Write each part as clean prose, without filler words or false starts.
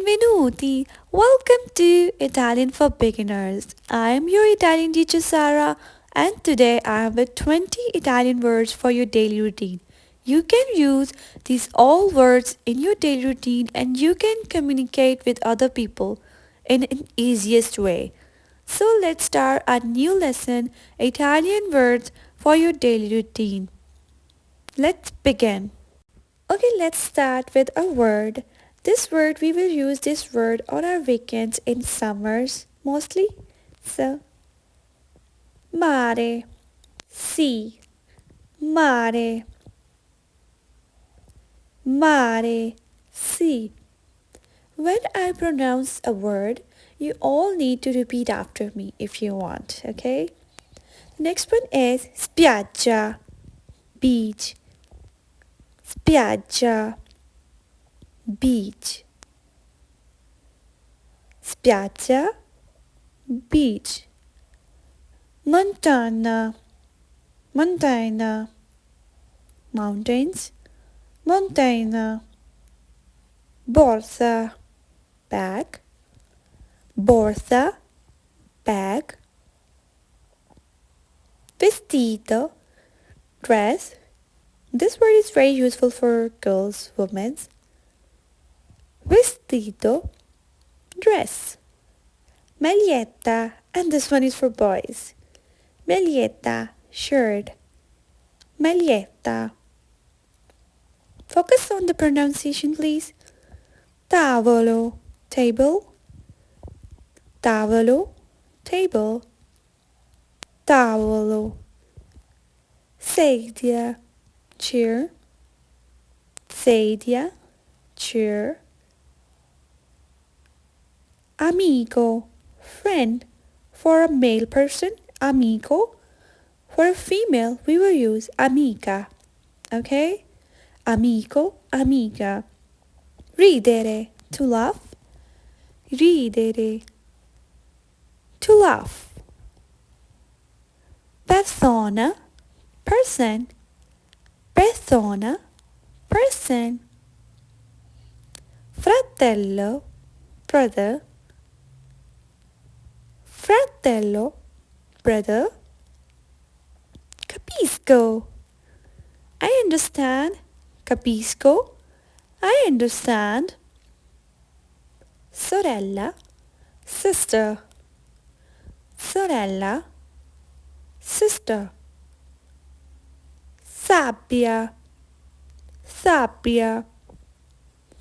Benvenuti! Welcome to Italian for Beginners. I am your Italian teacher Sarah, and today I have with 20 Italian words for your daily routine. You can use these all words in your daily routine and you can communicate with other people in an easiest way. So let's start a new lesson, Italian words for your daily routine. Let's begin. Okay, let's start with a word. We will use this word on our weekends in summers mostly. So, mare, sea, mare, mare, sea. When I pronounce a word, you all need to repeat after me if you want, okay? The next one is spiaggia, beach, spiaggia, beach, spiaggia, beach, montana, montana, mountains, montana, borsa, bag, borsa, bag, vestito, dress. This word is very useful for girls, women. Vestito, dress. Maglietta, and this one is for boys. Maglietta, shirt. Maglietta. Focus on the pronunciation, please. Tavolo, table. Tavolo, table. Tavolo. Sedia, chair. Sedia, chair. Amico, friend. For a male person, amico. For a female, we will use amica. Okay? Amico, amica. Ridere, to laugh. Ridere, to laugh. Persona, person. Persona, person. Fratello, brother. Fratello, brother. Capisco, I understand. Capisco, I understand. Sorella, sister. Sorella, sister. Sabbia, sabbia.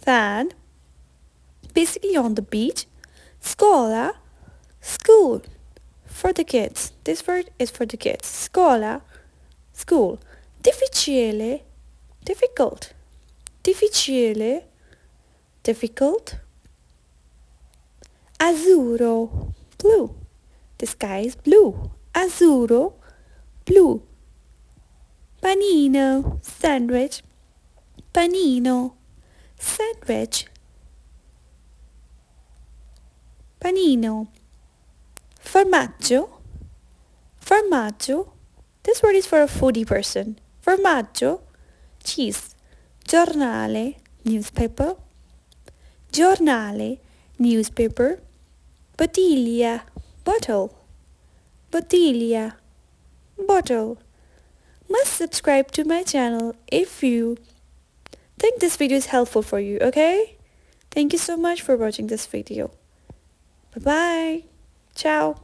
Sand, basically on the beach. Scuola, school. For the kids. This word is for the kids. Scuola, school. Difficile, difficult. Difficile, difficult. Azzurro, blue. The sky is blue. Azzurro, blue. Panino, sandwich. Panino, sandwich. Panino. Formaggio, formaggio. This word is for a foodie person. Formaggio, cheese. Giornale, newspaper. Giornale, newspaper. Bottiglia, bottle. Bottiglia, bottle. Must subscribe to my channel if you think this video is helpful for you, okay? Thank you so much for watching this video. Bye-bye. Ciao.